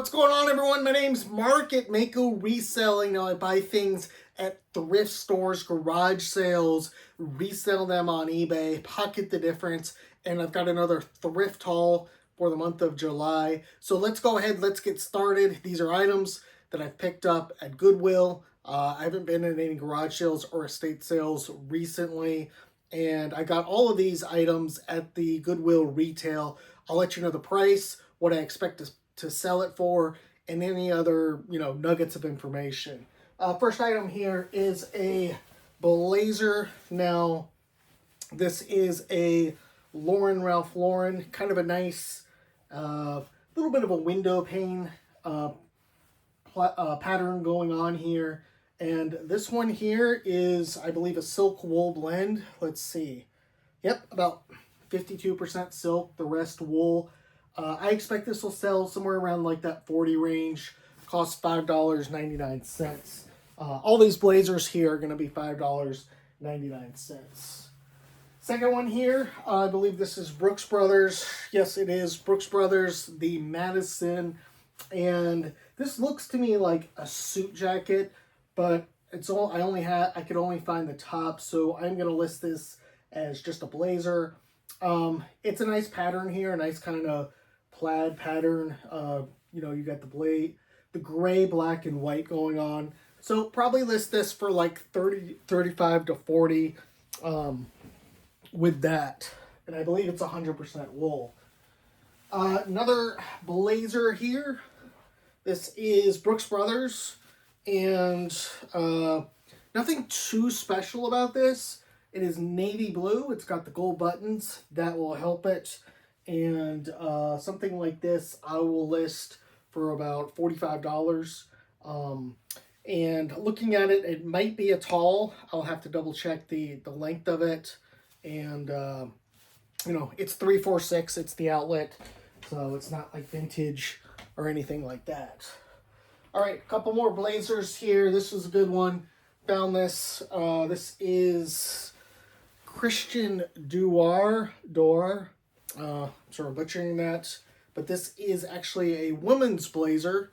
What's going on, everyone? My name's Mark at Mako Reselling. Now I buy things at thrift stores, garage sales, resell them on eBay, pocket the difference, and I've got another thrift haul for the month of July. So let's go ahead, let's get started. These are items that I've picked up at Goodwill. I haven't been in any garage sales or estate sales recently, and I got all of these items at the Goodwill retail. I'll let you know the price, what I expect to sell it for, and any other nuggets of information. First item here is a blazer. Now this is a Ralph Lauren, kind of a nice little bit of a window pane pattern going on here. And this one here is, I believe, a silk wool blend. Let's see. Yep, about 52% silk, the rest wool. I expect this will sell somewhere around like that 40 range. Costs $5.99. All these blazers here are going to be $5.99. Second one here, I believe this is Brooks Brothers. Yes, it is Brooks Brothers, the Madison. And this looks to me like a suit jacket, but it's all I could only find the top, so I'm going to list this as just a blazer. It's a nice pattern here, a nice kind of plaid pattern. You got the gray, black, and white going on. So probably list this for like 35 to 40 with that. And I believe it's 100% wool. Another blazer here. This is Brooks Brothers. And nothing too special about this. It is navy blue. It's got the gold buttons. That will help it. And something like this I will list for about $45. And looking at it, it might be a tall. I'll have to double check the length of it. And it's 346. It's the outlet, so it's not like vintage or anything like that. All right, a couple more blazers here. This was a good one. Found this. This is Christian Dior. Sort of butchering that, but this is actually a woman's blazer.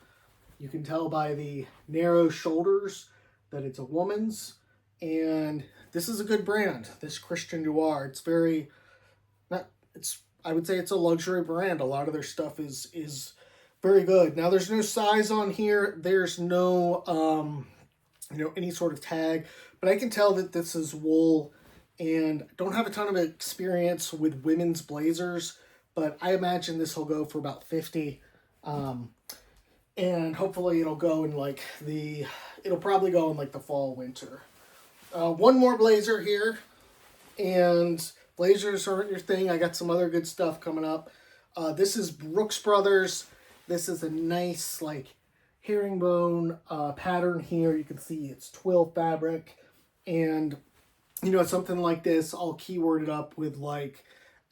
You can tell by the narrow shoulders that it's a woman's, and this is a good brand, this Christian Dior. I would say it's a luxury brand. A lot of their stuff is very good. Now there's no size on here. There's no any sort of tag, but I can tell that this is wool. And don't have a ton of experience with women's blazers, but I imagine this will go for about 50. And hopefully it'll go in it'll probably go in like the fall, winter. One more blazer here, and blazers aren't your thing. I got some other good stuff coming up. This is Brooks Brothers. This is a nice herringbone pattern here. You can see it's twill fabric, and something like this, I'll keyword it up with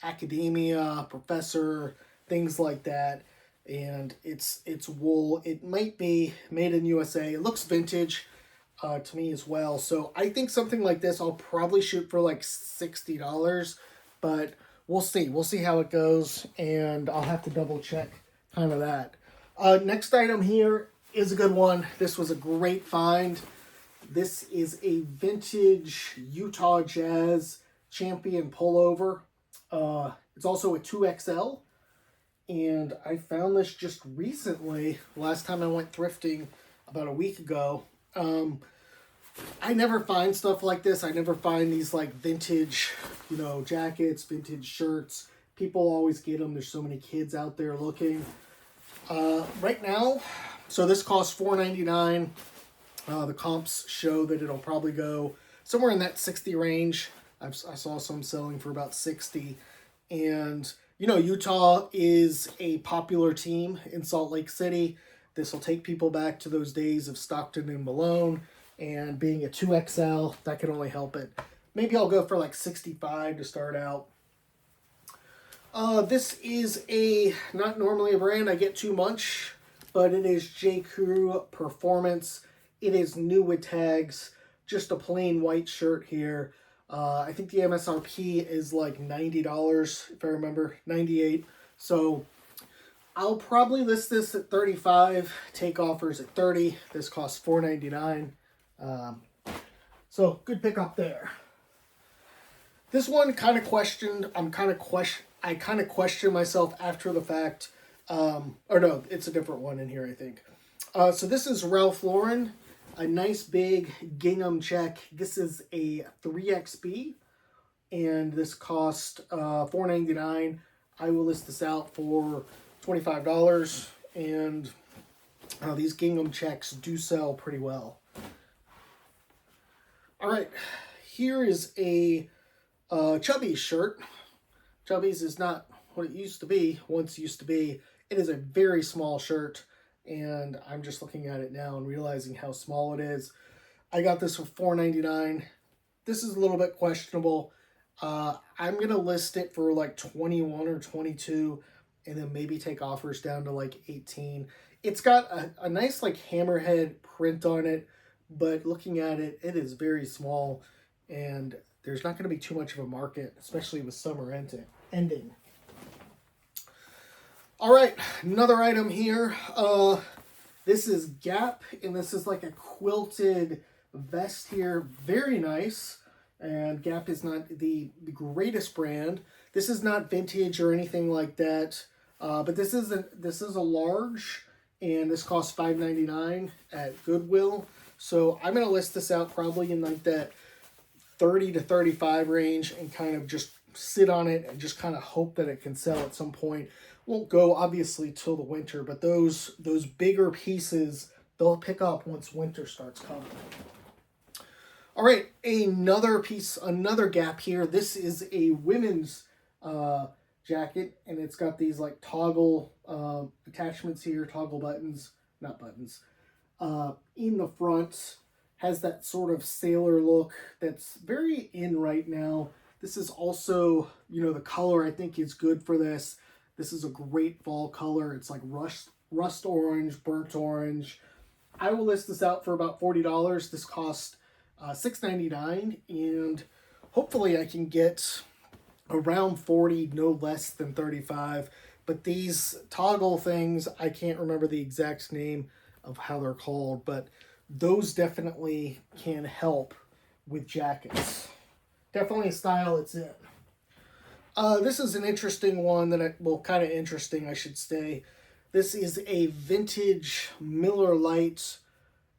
academia, professor, things like that. And it's wool. It might be made in USA. It looks vintage to me as well. So I think something like this, I'll probably shoot for $60, but we'll see. We'll see how it goes, and I'll have to double check kind of that. Next item here is a good one. This was a great find. This is a vintage Utah Jazz Champion pullover. It's also a 2XL. And I found this just recently. Last time I went thrifting about a week ago. I never find stuff like this. I never find these vintage, jackets, vintage shirts. People always get them. There's so many kids out there looking. Right now, so this costs $4.99. The comps show that it'll probably go somewhere in that 60 range. I saw some selling for about 60. And, Utah is a popular team in Salt Lake City. This will take people back to those days of Stockton and Malone. And being a 2XL, that can only help it. Maybe I'll go for 65 to start out. This is not normally a brand I get too much, but it is J. Crew Performance. It is new with tags, just a plain white shirt here. I think the MSRP is $90, if I remember, $98. So I'll probably list this at $35, take offers at $30. This costs $4.99. So good pickup there. This one kind of questioned. I kind of questioned myself after the fact. Or no, it's a different one in here, I think. So this is Ralph Lauren, a nice big gingham check. This is a 3XB, and this cost $4.99. I will list this out for $25, and these gingham checks do sell pretty well. All right, here is a Chubbies shirt. Chubbies is not what it used to be, once used to be. It is a very small shirt, and I'm just looking at it now and realizing how small it is. I got this for $4.99. This is a little bit questionable. I'm going to list it for like 21 or 22, and then maybe take offers down to like 18. It's got a nice like hammerhead print on it, but looking at it, it is very small, and there's not going to be too much of a market, especially with summer ending. All right, another item here. This is Gap, and this is like a quilted vest here. Very nice. And Gap is not the greatest brand. This is not vintage or anything like that. But this is a large, and this costs $5.99 at Goodwill. So I'm gonna list this out probably in like that 30 to 35 range, and kind of just sit on it and just kind of hope that it can sell at some point. Won't go obviously till the winter, but those bigger pieces, they'll pick up once winter starts coming. All right, another piece, another Gap here. This is a women's jacket, and it's got these like toggle attachments here, toggle buttons, not buttons, in the front. Has that sort of sailor look that's very in right now. This is also, the color I think is good for this. This is a great fall color. It's like rust orange, burnt orange. I will list this out for about $40. This costs $6.99, and hopefully I can get around 40, no less than 35. But these toggle things, I can't remember the exact name of how they're called, but those definitely can help with jackets. Definitely a style it's in. This is an interesting one kind of interesting, I should say. This is a vintage Miller Lite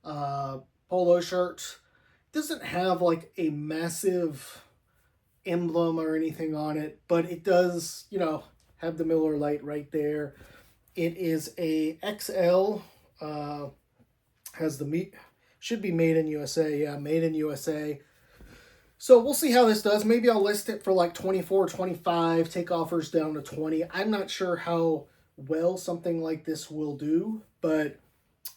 polo shirt. It doesn't have like a massive emblem or anything on it, but it does, have the Miller Lite right there. It is a XL. Has the meat, should be made in USA. Yeah, made in USA. So we'll see how this does. Maybe I'll list it for like 24, 25, take offers down to 20. I'm not sure how well something like this will do, but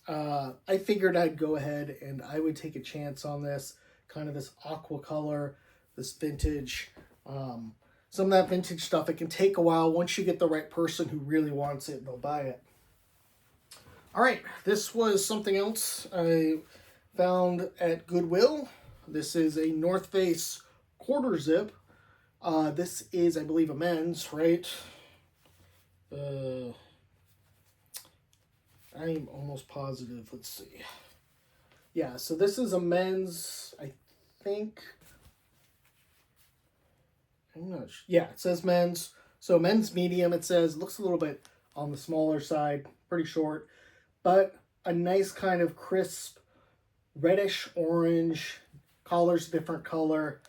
I figured I'd go ahead and I would take a chance on this, kind of this aqua color, this vintage. Some of that vintage stuff, it can take a while. Once you get the right person who really wants it, they'll buy it. All right, this was something else I found at Goodwill. This is a North Face quarter zip. This is, I believe, a men's, right? I'm almost positive. Let's see. Yeah, so this is a men's, I think. I'm not sure. Yeah, it says men's. So men's medium, it says. Looks a little bit on the smaller side, pretty short. But a nice kind of crisp reddish orange. Collar's a different color.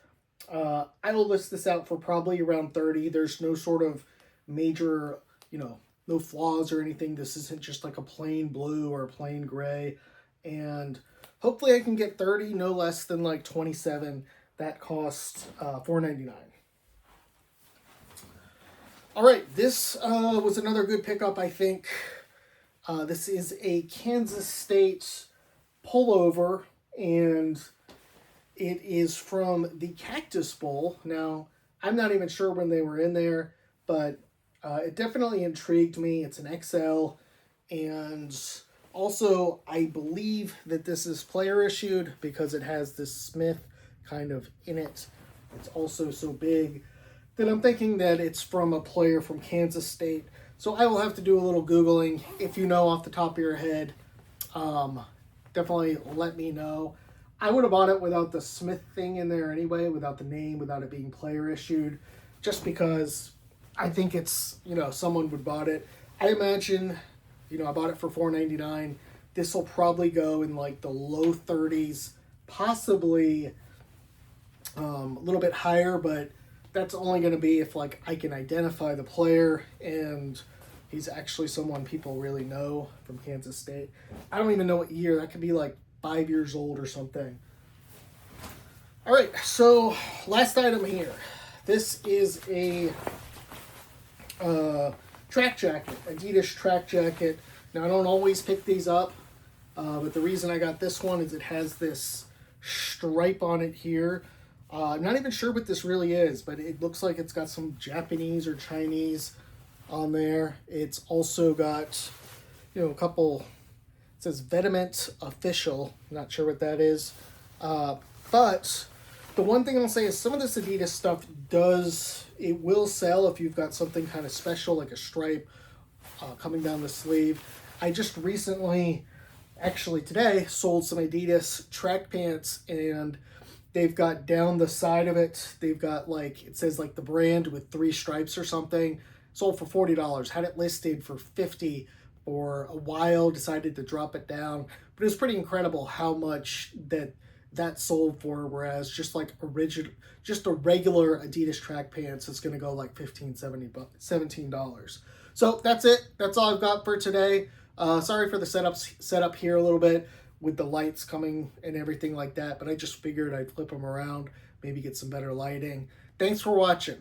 I will list this out for probably around 30. There's no sort of major, no flaws or anything. This isn't just like a plain blue or a plain gray. And hopefully I can get 30, no less than like 27. That costs $4.99. All right, this was another good pickup, I think. This is a Kansas State pullover, and it is from the Cactus Bowl. Now, I'm not even sure when they were in there, but it definitely intrigued me. It's an XL, and also I believe that this is player issued because it has this Smith kind of in it. It's also so big that I'm thinking that it's from a player from Kansas State. So I will have to do a little Googling. If you know off the top of your head, definitely let me know. I would have bought it without the Smith thing in there anyway, without the name, without it being player issued, just because I think it's, someone would bought it. I imagine, I bought it for $4.99. This will probably go in like the low 30s, possibly a little bit higher, but that's only going to be if like I can identify the player and he's actually someone people really know from Kansas State. I don't even know what year. That could be like 5 years old or something. All right, so last item here. This is a track jacket, Adidas track jacket. Now, I don't always pick these up, but the reason I got this one is it has this stripe on it here. I'm not even sure what this really is, but it looks like it's got some Japanese or Chinese on there. It's also got, a couple, it says Vediment Official. Not sure what that is. But the one thing I'll say is some of this Adidas stuff it will sell if you've got something kind of special, like a stripe coming down the sleeve. I just recently, actually today, sold some Adidas track pants, and they've got down the side of it, they've got like, it says like the brand with 3 stripes or something. Sold for $40. Had it listed for $50 for a while, decided to drop it down. But it was pretty incredible how much that sold for, whereas just like just a regular Adidas track pants is going to go like $17. So that's it. That's all I've got for today. Sorry for the setup here a little bit with the lights coming and everything like that, but I just figured I'd flip them around, maybe get some better lighting. Thanks for watching.